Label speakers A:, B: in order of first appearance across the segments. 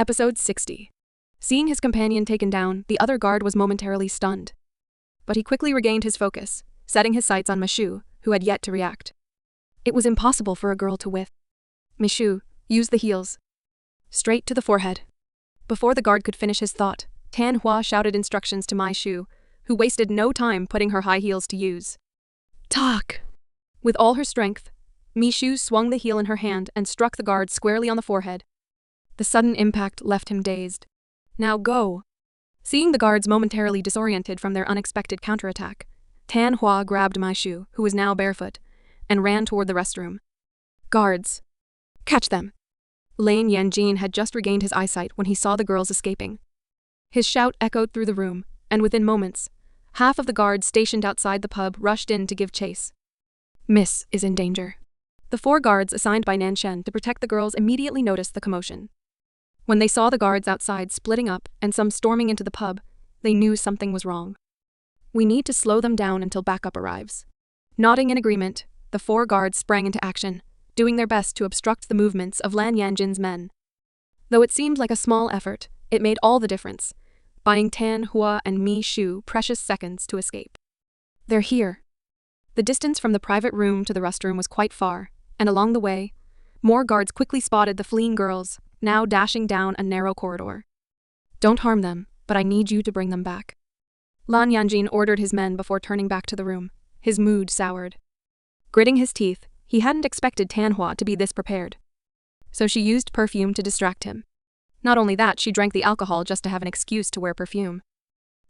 A: Episode 60. Seeing his companion taken down, the other guard was momentarily stunned. But he quickly regained his focus, setting his sights on Mishu, who had yet to react. It was impossible for a girl to whiff. Mishu, use the heels. Straight to the forehead. Before the guard could finish his thought, Tan Hua shouted instructions to Mishu, who wasted no time putting her high heels to use. Talk! With all her strength, Mishu swung the heel in her hand and struck the guard squarely on the forehead. The sudden impact left him dazed. Now go! Seeing the guards momentarily disoriented from their unexpected counterattack, Tan Hua grabbed Mishu, who was now barefoot, and ran toward the restroom. Guards! Catch them! Lane Yanjin had just regained his eyesight when he saw the girls escaping. His shout echoed through the room, and within moments, half of the guards stationed outside the pub rushed in to give chase. Miss is in danger. The 4 guards assigned by Nanshen to protect the girls immediately noticed the commotion. When they saw the guards outside splitting up and some storming into the pub, they knew something was wrong. We need to slow them down until backup arrives. Nodding in agreement, the 4 guards sprang into action, doing their best to obstruct the movements of Lan Yanjin's men. Though it seemed like a small effort, it made all the difference, buying Tan Hua and Mi Shu precious seconds to escape. They're here. The distance from the private room to the restroom was quite far, and along the way, more guards quickly spotted the fleeing girls, now dashing down a narrow corridor. Don't harm them, but I need you to bring them back. Lan Yanjin ordered his men before turning back to the room, his mood soured. Gritting his teeth, he hadn't expected Tan Hua to be this prepared. So she used perfume to distract him. Not only that, she drank the alcohol just to have an excuse to wear perfume.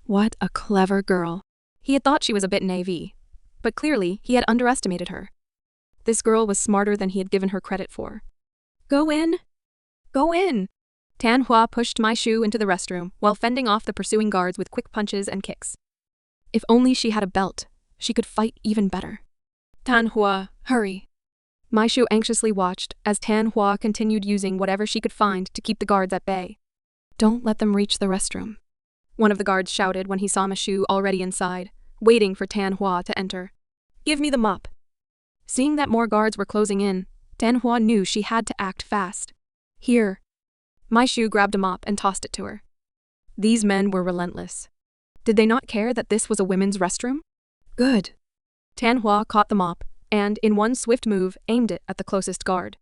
A: What a clever girl. He had thought she was a bit naive, but clearly he had underestimated her. This girl was smarter than he had given her credit for. Go in! Go in! Tan Hua pushed Mishu into the restroom while fending off the pursuing guards with quick punches and kicks. If only she had a belt, she could fight even better. Tan Hua, hurry! Mishu anxiously watched as Tan Hua continued using whatever she could find to keep the guards at bay. Don't let them reach the restroom, one of the guards shouted when he saw Mishu already inside, waiting for Tan Hua to enter. Give me the mop. Seeing that more guards were closing in, Tan Hua knew she had to act fast. Here. Mishu grabbed a mop and tossed it to her. These men were relentless. Did they not care that this was a women's restroom? Good. Tan Hua caught the mop and, in one swift move, aimed it at the closest guard.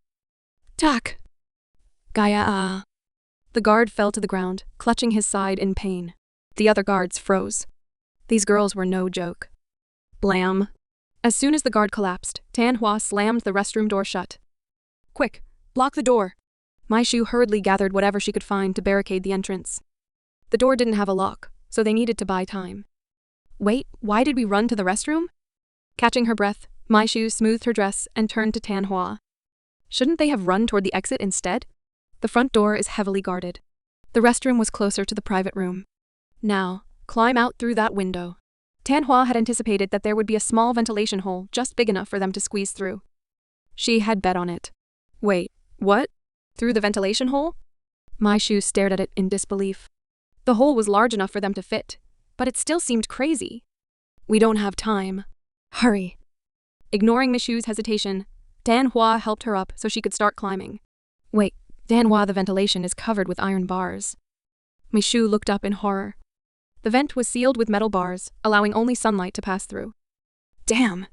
A: Tak! Gaia. The guard fell to the ground, clutching his side in pain. The other guards froze. These girls were no joke. Blam! As soon as the guard collapsed, Tan Hua slammed the restroom door shut. Quick, block the door! Mishu hurriedly gathered whatever she could find to barricade the entrance. The door didn't have a lock, so they needed to buy time. Wait, why did we run to the restroom? Catching her breath, Mishu smoothed her dress and turned to Tan Hua. Shouldn't they have run toward the exit instead? The front door is heavily guarded. The restroom was closer to the private room. Now, climb out through that window. Tan Hua had anticipated that there would be a small ventilation hole just big enough for them to squeeze through. She had bet on it. Wait, what? Through the ventilation hole? Mishu stared at it in disbelief. The hole was large enough for them to fit, but it still seemed crazy. We don't have time. Hurry. Ignoring Mishu's hesitation, Tan Hua helped her up so she could start climbing. Wait, Tan Hua, the ventilation is covered with iron bars. Mishu looked up in horror. The vent was sealed with metal bars, allowing only sunlight to pass through. Damn.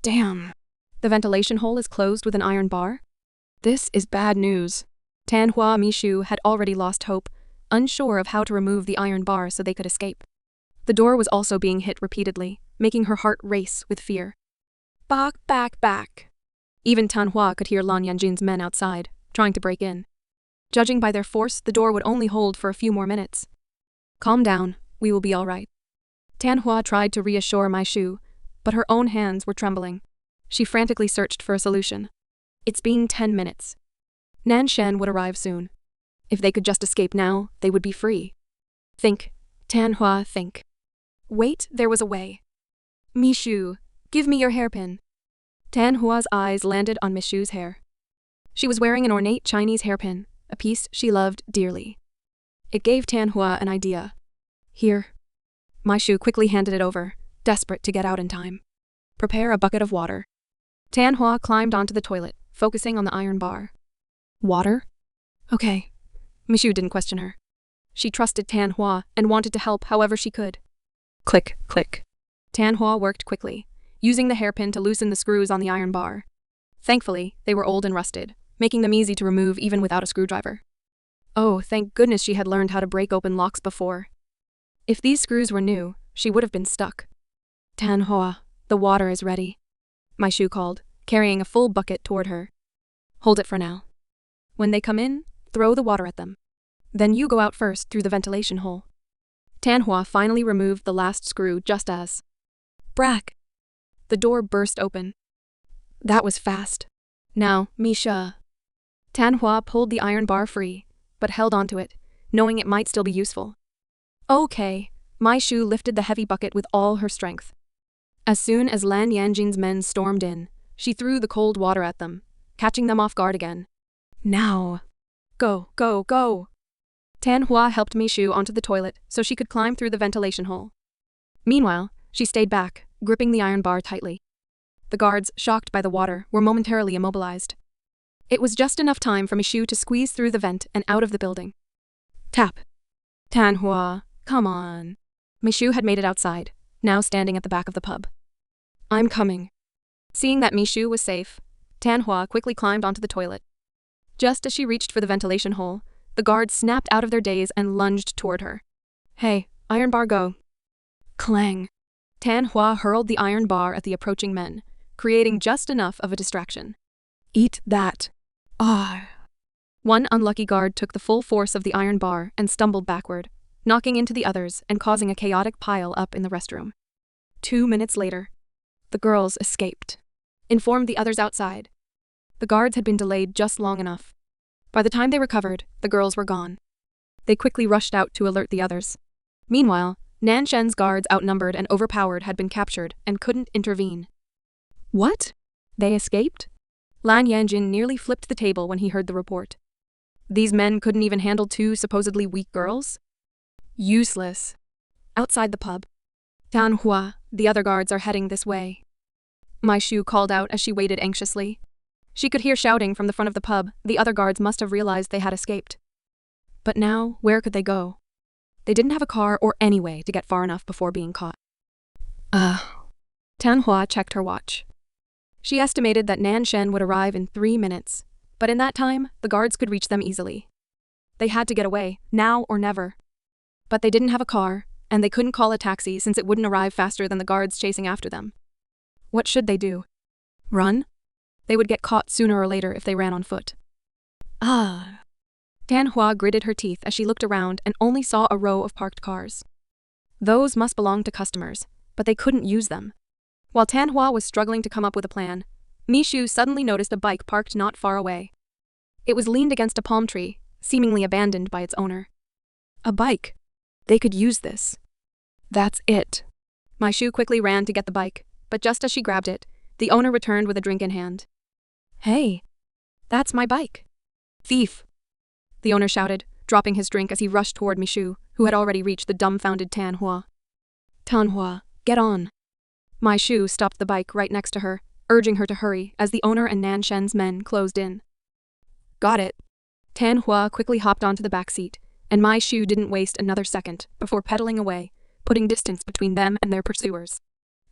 A: The ventilation hole is closed with an iron bar? This is bad news. Tan Hua and Mishu had already lost hope, unsure of how to remove the iron bar so they could escape. The door was also being hit repeatedly, making her heart race with fear. Back. Even Tan Hua could hear Lan Yanjin's men outside, trying to break in. Judging by their force, the door would only hold for a few more minutes. Calm down, we will be all right. Tan Hua tried to reassure Mishu, but her own hands were trembling. She frantically searched for a solution. It's been 10 minutes. Nanshen would arrive soon. If they could just escape now, they would be free. Think, Tan Hua, think. Wait, there was a way. Mishu, give me your hairpin. Tan Hua's eyes landed on Mishu's hair. She was wearing an ornate Chinese hairpin, a piece she loved dearly. It gave Tan Hua an idea. Here. Mishu quickly handed it over, desperate to get out in time. Prepare a bucket of water. Tan Hua climbed onto the toilet, focusing on the iron bar. Water? Okay. Michu didn't question her. She trusted Tan Hua and wanted to help however she could. Click, click. Tan Hua worked quickly, using the hairpin to loosen the screws on the iron bar. Thankfully, they were old and rusted, making them easy to remove even without a screwdriver. Oh, thank goodness she had learned how to break open locks before. If these screws were new, she would have been stuck. Tan Hua, the water is ready. Michu called, carrying a full bucket toward her. Hold it for now. When they come in, throw the water at them. Then you go out first through the ventilation hole. Tan Hua finally removed the last screw just as brack. The door burst open. That was fast. Now, Misha. Tan Hua pulled the iron bar free, but held onto it, knowing it might still be useful. Okay, Michu lifted the heavy bucket with all her strength. As soon as Lan Yanjin's men stormed in, she threw the cold water at them, catching them off guard again. Now. Go, go, go. Tan Hua helped Michu onto the toilet so she could climb through the ventilation hole. Meanwhile, she stayed back, gripping the iron bar tightly. The guards, shocked by the water, were momentarily immobilized. It was just enough time for Michu to squeeze through the vent and out of the building. Tap. Tan Hua, come on. Michu had made it outside, now standing at the back of the pub. I'm coming. Seeing that Michu was safe, Tan Hua quickly climbed onto the toilet. Just as she reached for the ventilation hole, the guards snapped out of their daze and lunged toward her. Hey, iron bar go. Clang. Tan Hua hurled the iron bar at the approaching men, creating just enough of a distraction. Eat that. Ah. One unlucky guard took the full force of the iron bar and stumbled backward, knocking into the others and causing a chaotic pile up in the restroom. 2 minutes later, the girls escaped, informed the others outside. The guards had been delayed just long enough. By the time they recovered, the girls were gone. They quickly rushed out to alert the others. Meanwhile, Nanshen's guards, outnumbered and overpowered, had been captured and couldn't intervene. What? They escaped? Lan Yanjin nearly flipped the table when he heard the report. These men couldn't even handle 2 supposedly weak girls? Useless. Outside the pub. Tan Hua, the other guards are heading this way. Michu called out as she waited anxiously. She could hear shouting from the front of the pub. The other guards must have realized they had escaped. But now, where could they go? They didn't have a car or any way to get far enough before being caught. Tan Hua checked her watch. She estimated that Nanshen would arrive in 3 minutes, but in that time, the guards could reach them easily. They had to get away, now or never. But they didn't have a car, and they couldn't call a taxi since it wouldn't arrive faster than the guards chasing after them. What should they do? Run? They would get caught sooner or later if they ran on foot. Tan Hua gritted her teeth as she looked around and only saw a row of parked cars. Those must belong to customers, but they couldn't use them. While Tan Hua was struggling to come up with a plan, Michu suddenly noticed a bike parked not far away. It was leaned against a palm tree, seemingly abandoned by its owner. A bike. They could use this. That's it. Michu quickly ran to get the bike, but just as she grabbed it, the owner returned with a drink in hand. Hey, that's my bike. Thief. The owner shouted, dropping his drink as he rushed toward Michu, who had already reached the dumbfounded Tan Hua. Tan Hua, get on. Michu stopped the bike right next to her, urging her to hurry as the owner and Nanshen's men closed in. Got it. Tan Hua quickly hopped onto the back seat, and Michu didn't waste another second before pedaling away, putting distance between them and their pursuers.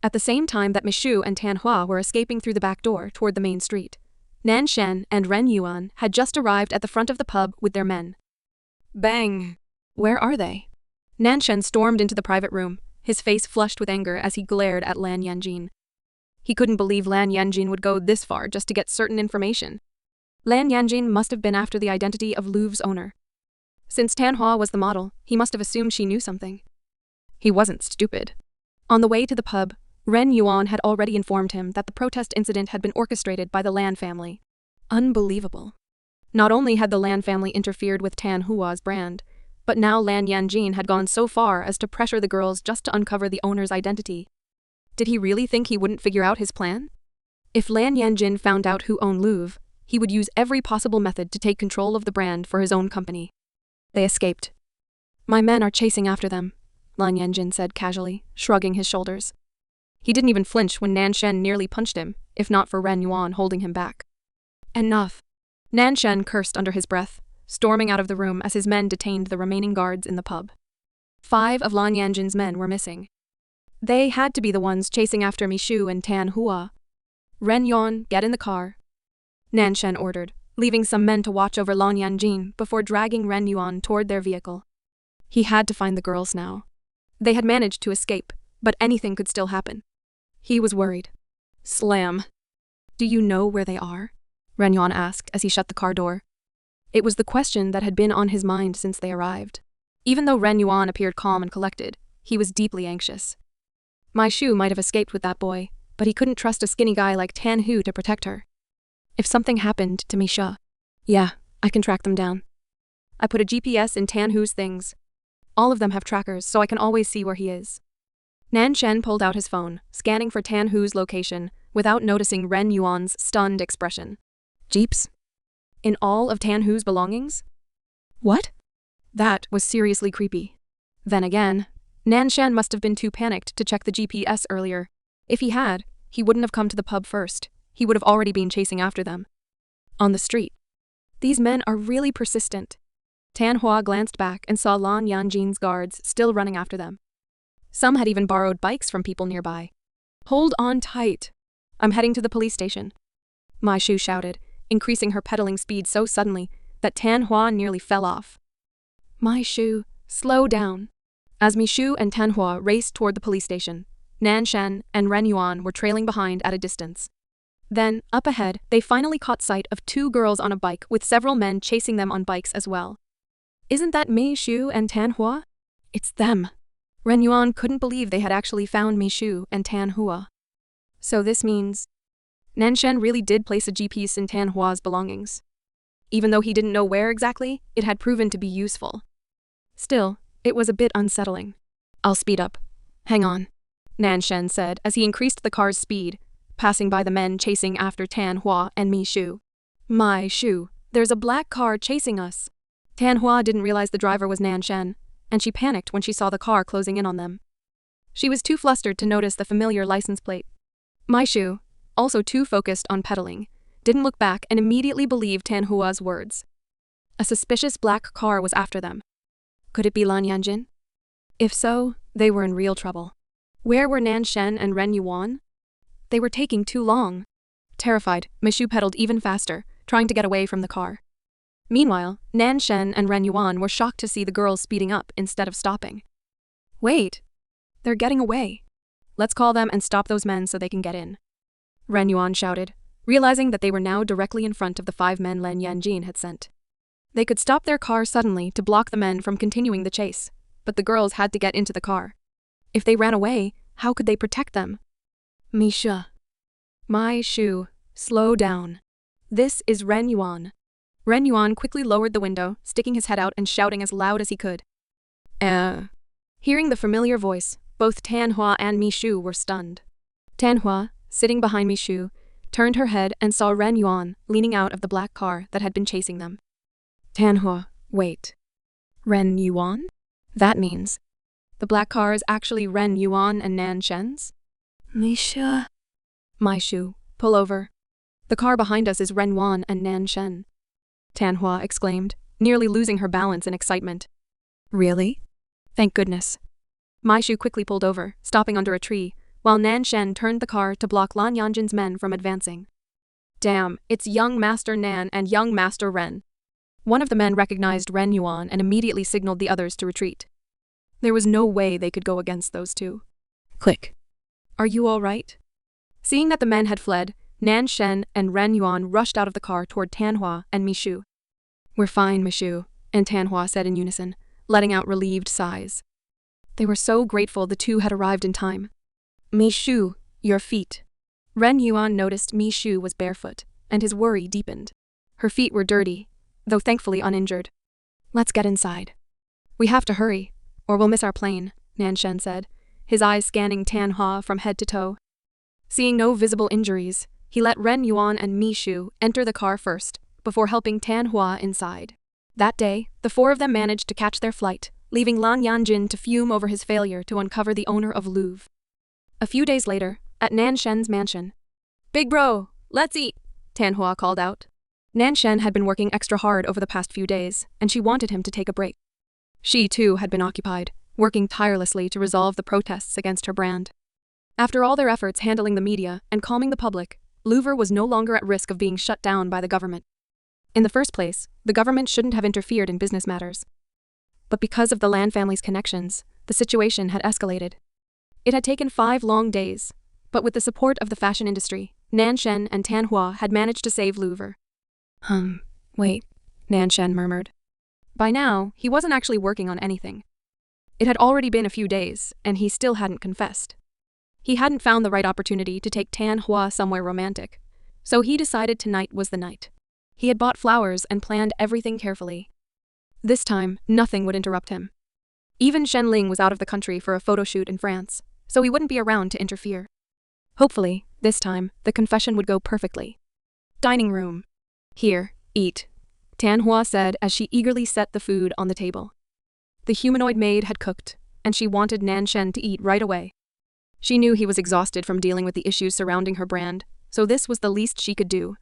A: At the same time that Michu and Tan Hua were escaping through the back door toward the main street, Nanshen and Ren Yuan had just arrived at the front of the pub with their men. Bang! Where are they? Nanshen stormed into the private room, his face flushed with anger as he glared at Lan Yanjin. He couldn't believe Lan Yanjin would go this far just to get certain information. Lan Yanjin must have been after the identity of Louvre's owner. Since Tan Hua was the model, he must have assumed she knew something. He wasn't stupid. On the way to the pub, Ren Yuan had already informed him that the protest incident had been orchestrated by the Lan family. Unbelievable. Not only had the Lan family interfered with Tan Hua's brand, but now Lan Yanjin had gone so far as to pressure the girls just to uncover the owner's identity. Did he really think he wouldn't figure out his plan? If Lan Yanjin found out who owned Louvre, he would use every possible method to take control of the brand for his own company. They escaped. My men are chasing after them, Lan Yanjin said casually, shrugging his shoulders. He didn't even flinch when Nanshen nearly punched him, if not for Ren Yuan holding him back. Enough. Nanshen cursed under his breath, storming out of the room as his men detained the remaining guards in the pub. 5 of Lan Yanjin's men were missing. They had to be the ones chasing after Mishu and Tan Hua. Ren Yuan, get in the car, Nan Shen ordered, leaving some men to watch over Lan Yanjin before dragging Ren Yuan toward their vehicle. He had to find the girls now. They had managed to escape, but anything could still happen. He was worried. Slam. Do you know where they are? Ren Yuan asked as he shut the car door. It was the question that had been on his mind since they arrived. Even though Ren Yuan appeared calm and collected, he was deeply anxious. My Shu might have escaped with that boy, but he couldn't trust a skinny guy like Tan Hu to protect her. If something happened to Misha, yeah, I can track them down. I put a GPS in Tan Hu's things. All of them have trackers, so I can always see where he is. Nan Shen pulled out his phone, scanning for Tan Hu's location, without noticing Ren Yuan's stunned expression. Jeeps? In all of Tan Hu's belongings? What? That was seriously creepy. Then again, Nan Shen must have been too panicked to check the GPS earlier. If he had, he wouldn't have come to the pub first. He would have already been chasing after them. On the street. These men are really persistent. Tan Hua glanced back and saw Lan Yanjin's guards still running after them. Some had even borrowed bikes from people nearby. Hold on tight. I'm heading to the police station. Mai Shu shouted, increasing her pedaling speed so suddenly that Tan Hua nearly fell off. Mai Shu, slow down. As Mi Shu and Tan Hua raced toward the police station, Nan Shen and Ren Yuan were trailing behind at a distance. Then, up ahead, they finally caught sight of 2 girls on a bike with several men chasing them on bikes as well. Isn't that Mi Shu and Tan Hua? It's them. Ren Yuan couldn't believe they had actually found Mi Shu and Tan Hua. So this means Nan Shen really did place a GPS in Tan Hua's belongings. Even though he didn't know where exactly, it had proven to be useful. Still, it was a bit unsettling. I'll speed up. Hang on, Nan Shen said as he increased the car's speed, passing by the men chasing after Tan Hua and Mi Shu. My Shu, there's a black car chasing us. Tan Hua didn't realize the driver was Nan Shen, and she panicked when she saw the car closing in on them. She was too flustered to notice the familiar license plate. Mai Shu, also too focused on pedaling, didn't look back and immediately believed Tan Hua's words. A suspicious black car was after them. Could it be Lan Yanjin? If so, they were in real trouble. Where were Nan Shen and Ren Yuan? They were taking too long. Terrified, Mishu pedaled even faster, trying to get away from the car. Meanwhile, Nan Shen and Ren Yuan were shocked to see the girls speeding up instead of stopping. Wait! They're getting away. Let's call them and stop those men so they can get in. Ren Yuan shouted, realizing that they were now directly in front of the 5 men Lan Yanjin had sent. They could stop their car suddenly to block the men from continuing the chase, but the girls had to get into the car. If they ran away, how could they protect them? Misha. Mai Shu, slow down. This is Ren Yuan. Ren Yuan quickly lowered the window, sticking his head out and shouting as loud as he could. Hearing the familiar voice, both Tan Hua and Mi Shu were stunned. Tan Hua, sitting behind Mi Shu, turned her head and saw Ren Yuan leaning out of the black car that had been chasing them. Tan Hua, wait. Ren Yuan? That means the black car is actually Ren Yuan and Nan Shen's? Misha. Mai Shu, pull over. The car behind us is Ren Yuan and Nan Shen. Tan Hua exclaimed, nearly losing her balance in excitement. Really? Thank goodness. Mai Shu quickly pulled over, stopping under a tree, while Nan Shen turned the car to block Lan Yanjin's men from advancing. Damn, it's young Master Nan and young Master Ren. One of the men recognized Ren Yuan and immediately signaled the others to retreat. There was no way they could go against those 2. Click. Are you all right? Seeing that the men had fled, Nan Shen and Ren Yuan rushed out of the car toward Tan Hua and Mi Shu. We're fine, Mi Shu, and Tan Hua said in unison, letting out relieved sighs. They were so grateful the 2 had arrived in time. Mi Shu, your feet. Ren Yuan noticed Mi Shu was barefoot, and his worry deepened. Her feet were dirty, though thankfully uninjured. Let's get inside. We have to hurry, or we'll miss our plane, Nan Shen said, his eyes scanning Tan Hua from head to toe. Seeing no visible injuries, he let Ren Yuan and Mi Shu enter the car first, before helping Tan Hua inside. That day, the 4 of them managed to catch their flight, leaving Lan Yanjin to fume over his failure to uncover the owner of Louvre. A few days later, at Nan Shen's mansion. Big bro, let's eat, Tan Hua called out. Nan Shen had been working extra hard over the past few days, and she wanted him to take a break. She, too, had been occupied, working tirelessly to resolve the protests against her brand. After all their efforts handling the media and calming the public, Louvre was no longer at risk of being shut down by the government. In the first place, the government shouldn't have interfered in business matters. But because of the Lan family's connections, the situation had escalated. It had taken 5 long days, but with the support of the fashion industry, Nan Shen and Tan Hua had managed to save Louvre. Wait, Nan Shen murmured. By now, he wasn't actually working on anything. It had already been a few days, and he still hadn't confessed. He hadn't found the right opportunity to take Tan Hua somewhere romantic, so he decided tonight was the night. He had bought flowers and planned everything carefully. This time, nothing would interrupt him. Even Shen Ling was out of the country for a photo shoot in France, so he wouldn't be around to interfere. Hopefully, this time, the confession would go perfectly. Dining room. Here, eat, Tan Hua said as she eagerly set the food on the table. The humanoid maid had cooked, and she wanted Nan Shen to eat right away. She knew he was exhausted from dealing with the issues surrounding her brand, so this was the least she could do.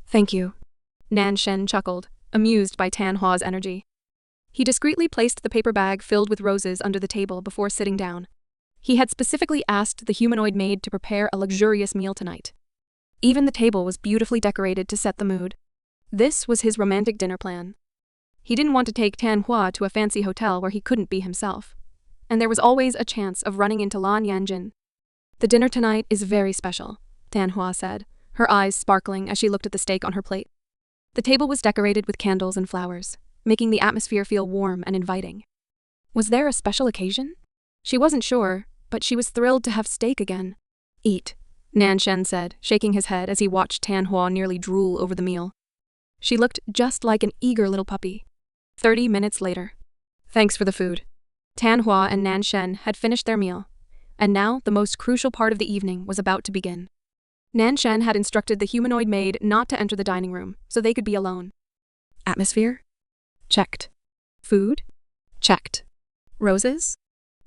A: Thank you. Nan Shen chuckled, amused by Tan Hua's energy. He discreetly placed the paper bag filled with roses under the table before sitting down. He had specifically asked the humanoid maid to prepare a luxurious meal tonight. Even the table was beautifully decorated to set the mood. This was his romantic dinner plan. He didn't want to take Tan Hua to a fancy hotel where he couldn't be himself. And there was always a chance of running into Lan Yanjin. The dinner tonight is very special, Tan Hua said, her eyes sparkling as she looked at the steak on her plate. The table was decorated with candles and flowers, making the atmosphere feel warm and inviting. Was there a special occasion? She wasn't sure, but she was thrilled to have steak again. Eat, Nan Shen said, shaking his head as he watched Tan Hua nearly drool over the meal. She looked just like an eager little puppy. 30 minutes later. Thanks for the food. Tan Hua and Nan Shen had finished their meal, and now the most crucial part of the evening was about to begin. Nan Shen had instructed the humanoid maid not to enter the dining room, so they could be alone. Atmosphere? Checked. Food? Checked. Roses?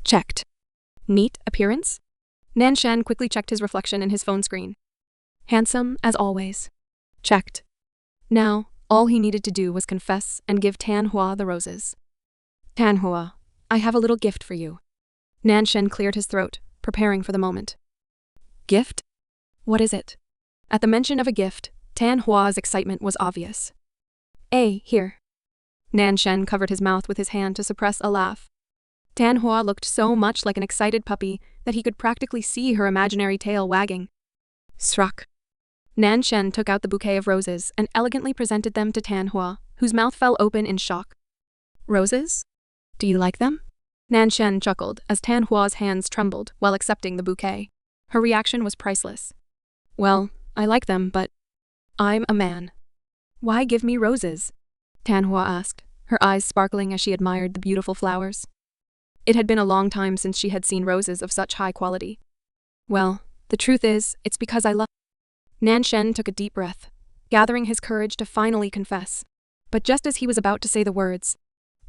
A: Checked. Neat appearance? Nan Shen quickly checked his reflection in his phone screen. Handsome as always. Checked. Now, all he needed to do was confess and give Tan Hua the roses. Tan Hua, I have a little gift for you. Nan Shen cleared his throat, preparing for the moment. Gift? What is it? At the mention of a gift, Tan Hua's excitement was obvious. Here. Nan Shen covered his mouth with his hand to suppress a laugh. Tan Hua looked so much like an excited puppy that he could practically see her imaginary tail wagging. Struck. Nan Shen took out the bouquet of roses and elegantly presented them to Tan Hua, whose mouth fell open in shock. Roses? Do you like them? Nan Shen chuckled as Tan Hua's hands trembled while accepting the bouquet. Her reaction was priceless. Well, I like them, but I'm a man. Why give me roses? Tan Hua asked, her eyes sparkling as she admired the beautiful flowers. It had been a long time since she had seen roses of such high quality. Well, the truth is, it's because I love. Nan Shen took a deep breath, gathering his courage to finally confess. But just as he was about to say the words,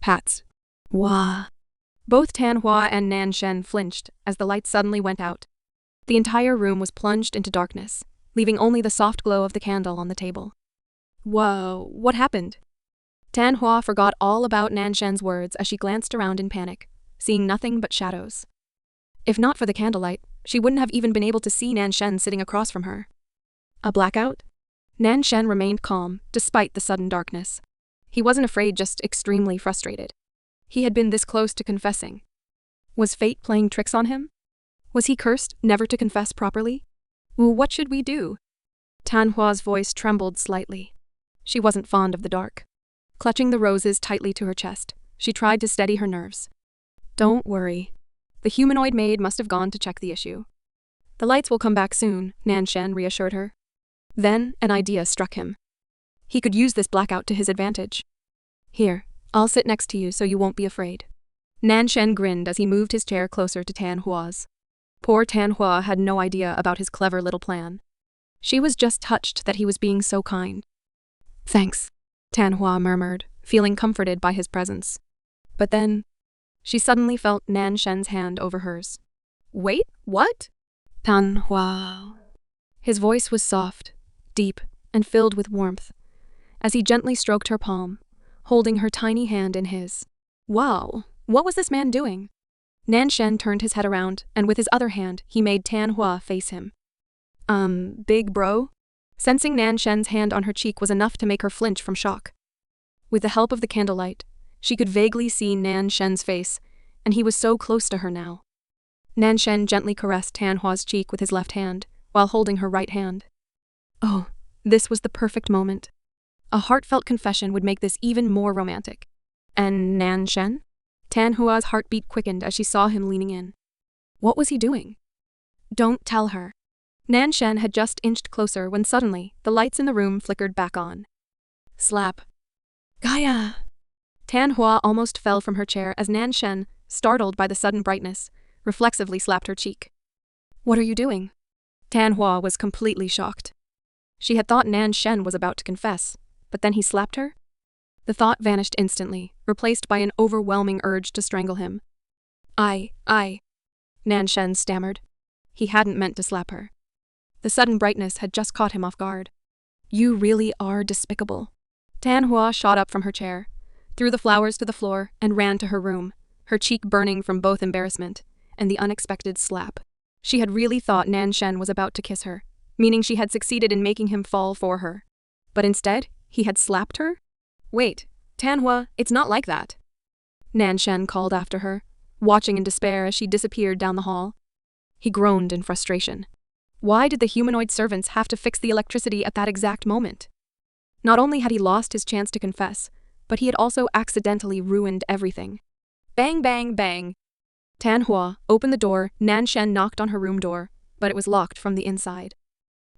A: Pats. Wah. Both Tan Hua and Nan Shen flinched as the lights suddenly went out. The entire room was plunged into darkness, leaving only the soft glow of the candle on the table. Whoa, what happened? Tan Hua forgot all about Nan Shen's words as she glanced around in panic, seeing nothing but shadows. If not for the candlelight, she wouldn't have even been able to see Nan Shen sitting across from her. A blackout? Nan Shen remained calm, despite the sudden darkness. He wasn't afraid, just extremely frustrated. He had been this close to confessing. Was fate playing tricks on him? Was he cursed never to confess properly? What should we do? Tan Hua's voice trembled slightly. She wasn't fond of the dark. Clutching the roses tightly to her chest, she tried to steady her nerves. Don't worry. The humanoid maid must have gone to check the issue. The lights will come back soon, Nan Shen reassured her. Then, an idea struck him. He could use this blackout to his advantage. Here, I'll sit next to you so you won't be afraid. Nan Shen grinned as he moved his chair closer to Tan Hua's. Poor Tan Hua had no idea about his clever little plan. She was just touched that he was being so kind. Thanks, Tan Hua murmured, feeling comforted by his presence. But then, she suddenly felt Nan Shen's hand over hers. Wait, what? Tan Hua. His voice was soft, deep, and filled with warmth. as he gently stroked her palm, holding her tiny hand in his. Wow, what was this man doing? Nan Shen turned his head around, and with his other hand, he made Tan Hua face him. Big bro? Sensing Nan Shen's hand on her cheek was enough to make her flinch from shock. With the help of the candlelight, she could vaguely see Nan Shen's face, and he was so close to her now. Nan Shen gently caressed Tan Hua's cheek with his left hand, while holding her right hand. Oh, this was the perfect moment. A heartfelt confession would make this even more romantic. And Nan Shen? Tan Hua's heartbeat quickened as she saw him leaning in. What was he doing? Don't tell her. Nan Shen had just inched closer when suddenly the lights in the room flickered back on. Slap. Gaia! Tan Hua almost fell from her chair as Nan Shen, startled by the sudden brightness, reflexively slapped her cheek. What are you doing? Tan Hua was completely shocked. She had thought Nan Shen was about to confess, but then he slapped her? The thought vanished instantly, replaced by an overwhelming urge to strangle him. I, Nan Shen stammered. He hadn't meant to slap her. The sudden brightness had just caught him off guard. You really are despicable. Tan Hua shot up from her chair, threw the flowers to the floor, and ran to her room, her cheek burning from both embarrassment and the unexpected slap. She had really thought Nan Shen was about to kiss her, meaning she had succeeded in making him fall for her. But instead, he had slapped her? Wait, Tan Hua, it's not like that. Nan Shen called after her, watching in despair as she disappeared down the hall. He groaned in frustration. Why did the humanoid servants have to fix the electricity at that exact moment? Not only had he lost his chance to confess, but he had also accidentally ruined everything. Bang, bang, bang. Tan Hua opened the door. Nan Shen knocked on her room door, but it was locked from the inside.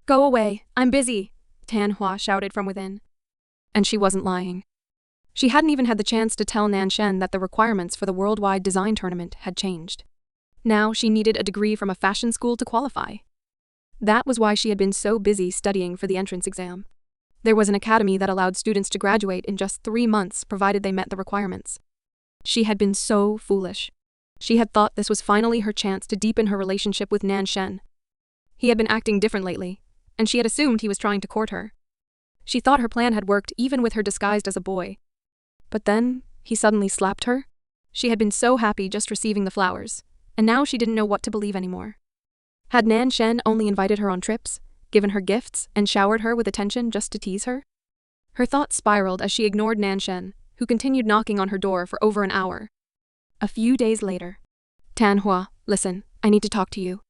A: Go away, I'm busy, Tan Hua shouted from within. And she wasn't lying. She hadn't even had the chance to tell Nan Shen that the requirements for the worldwide design tournament had changed. Now she needed a degree from a fashion school to qualify. That was why she had been so busy studying for the entrance exam. There was an academy that allowed students to graduate in just 3 months provided they met the requirements. She had been so foolish. She had thought this was finally her chance to deepen her relationship with Nan Shen. He had been acting different lately, and she had assumed he was trying to court her. She thought her plan had worked even with her disguised as a boy. But then, he suddenly slapped her. She had been so happy just receiving the flowers, and now she didn't know what to believe anymore. Had Nan Shen only invited her on trips, given her gifts, and showered her with attention just to tease her? Her thoughts spiraled as she ignored Nan Shen, who continued knocking on her door for over an hour. A few days later. Tan Hua, listen, I need to talk to you.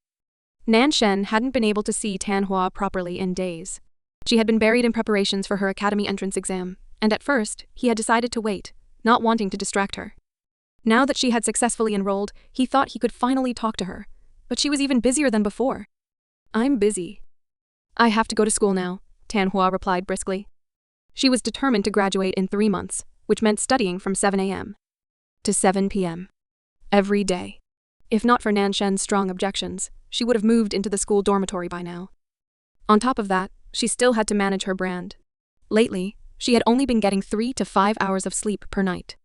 A: Nan Shen hadn't been able to see Tan Hua properly in days. She had been buried in preparations for her academy entrance exam, and at first, he had decided to wait, not wanting to distract her. Now that she had successfully enrolled, he thought he could finally talk to her, but she was even busier than before. I'm busy. I have to go to school now, Tan Hua replied briskly. She was determined to graduate in 3 months, which meant studying from 7 a.m. to 7 p.m. every day. If not for Nan Shen's strong objections, she would have moved into the school dormitory by now. On top of that, she still had to manage her brand. Lately, she had only been getting 3 to 5 hours of sleep per night.